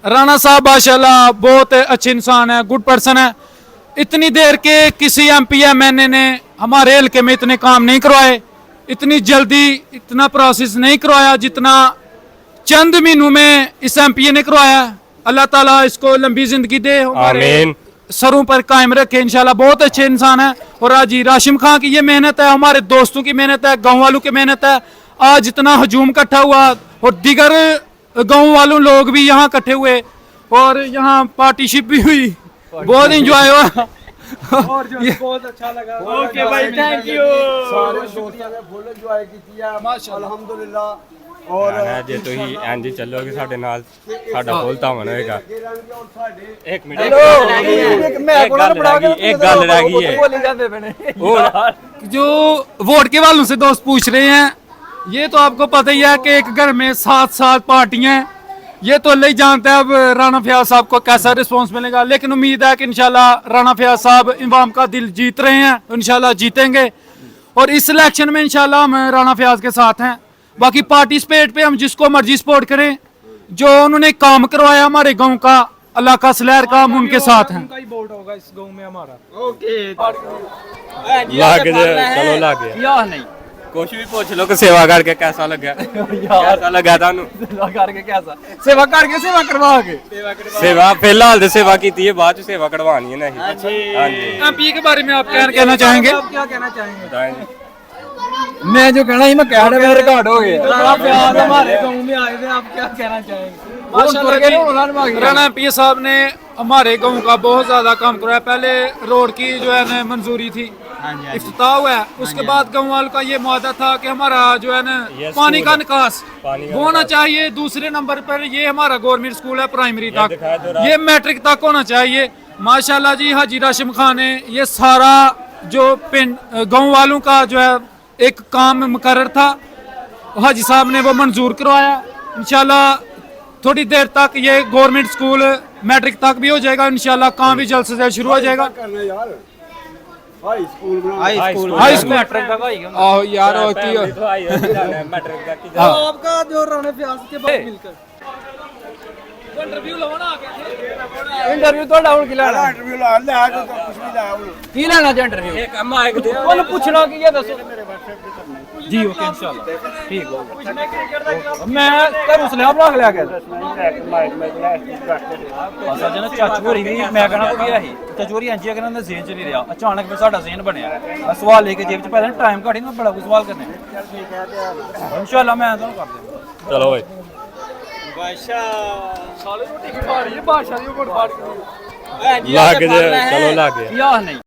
राणा साहब माशाल्लाह बहुत अच्छे इंसान है, गुड पर्सन है। इतनी देर के किसी एमपी एमएनए ने हमारे हल्के में इतने काम नहीं करवाए, इतनी जल्दी इतना प्रोसेस नहीं करवाया जितना चंद महीनों में इस एमपी ने करवाया। अल्लाह ताला इसको लंबी जिंदगी दे, हमारे सरों पर कायम रखे इंशाल्लाह। बहुत अच्छे इंसान है। और आज राशिम खां की ये मेहनत है, हमारे दोस्तों की मेहनत है, गाँव वालों की मेहनत है। आज इतना हजूम इकट्ठा हुआ और दीगर गाँव वालों लोग भी यहाँ इकट्ठे हुए और यहाँ पार्टीशिप भी हुई, बहुत इंजॉय हुआ। बहुत अच्छा लगा। ओके भाई, थैंक यू। सारे दोस्तों ने फुल एंजॉय ਕੀਤੀ ਆ अल्हम्दुलिल्लाह। और ਜੇ ਤੁਸੀਂ ਇੰਜ ਹੀ ਚੱਲੋਗੇ ਸਾਡੇ ਨਾਲ ਸਾਡਾ ਫੁੱਲ ਧਾਵਨ ਹੋਏਗਾ। ਇੱਕ ਮਿੰਟ एक गल रह गई है जो वोट के वालों से दोस्त पूछ रहे हैं, ये तो आपको पता ही है कि एक घर में 7 पार्टियां हैं। ये तो अल्लाह ही जानता है अब राणा फयाज साहब को कैसा रिस्पांस मिलेगा, लेकिन उम्मीद है कि इंशाल्लाह राणा फयाज साहब इमाम का दिल जीत रहे हैं, इंशाल्लाह जीतेंगे। और इस इलेक्शन में इंशाल्लाह हम राणा फयाज के साथ हैं। बाकी पार्टी स्पेट पे हम जिसको मर्जी सपोर्ट करें, जो उन्होंने काम करवाया हमारे गांव का, अल्लाह का सलैर का, हम उनके साथ हैं। वोट होगा इस गांव में हमारा। ਲੱਗ ਜੇ ਚਲੋ ਲੱਗ ਗਿਆ या नहीं ਕੁਛ ਵੀ ਪੁੱਛ ਲੋ ਕਿ ਸੇਵਾ ਕਰਕੇ कैसा लगा कैसा लगा ਤੁਹਾਨੂੰ करके कैसा सेवा करके सेवा करवा के सेवा फिलहाल तो सेवा की है, बाद च सेवा करवानी है नहीं। हाँ जी एमपी के बारे में आप क्या कहना चाहेंगे? आप क्या कहना चाहेंगे? बताएं जी। मैं जो कहना ही मैं कह रहा, मेरा रिकॉर्ड हो गया। राणा फयाज हमारे गांव में आए थे, आप क्या कहना चाहेंगे? राणा एमपी साहब ने हमारे गांव का बहुत ज्यादा काम करवाया। पहले रोड की जो है ना मंजूरी थी, इफ्तिताह हुआ है। उसके बाद गाँव वालों का ये मुआदा था कि हमारा जो है ना पानी का निकास होना चाहिए। दूसरे नंबर पर ये हमारा गवर्नमेंट स्कूल है प्राइमरी तक, ये मैट्रिक तक होना चाहिए। माशाल्लाह जी हाजी राशिम खान ने ये सारा जो पिंड गाँव वालों का जो है एक काम मुकर्रर था, हाजी साहब ने वो मंजूर करवाया। इंशाल्लाह थोड़ी देर तक ये गवर्नमेंट स्कूल मैट्रिक तक भी हो जाएगा इंशाल्लाह। काम भी जल्द से जल्द शुरू हो जाएगा। High school high school matric तक आएगा। आओ यार होती है। आपका जो राणा फयाज के बाद मिलकर इंटरव्यू लाना आ गए। इंटरव्यू तो डाउन की लेना, इंटरव्यू ला ले आज तो कुछ नहीं लाया वो की लेना जो इंटरव्यू एक अम्मा एक दे ਉਹਨੂੰ ਪੁੱਛਣਾ ਕੀ ਹੈ ਦੱਸੋ जी। ओके इंशाल्लाह ठीक हो। मैं कर उस लिया बना के लिया गया असल जन चाचू होरी भी मैं कहना कोई है ही चाचू होरी अंजी कहना ज़हन च नहीं रहा, अचानक में साडा ज़हन बनया सवाल लेके जेब च पैदा टाइम घट ही ना बड़ा कोई सवाल करने इंशाल्लाह मैं तुहानू कर दूंगा। चलो भाई बादशाह साले रोटी खा रही है बादशाह की वोट फाड़ के लग जे चलो लग गया या नहीं।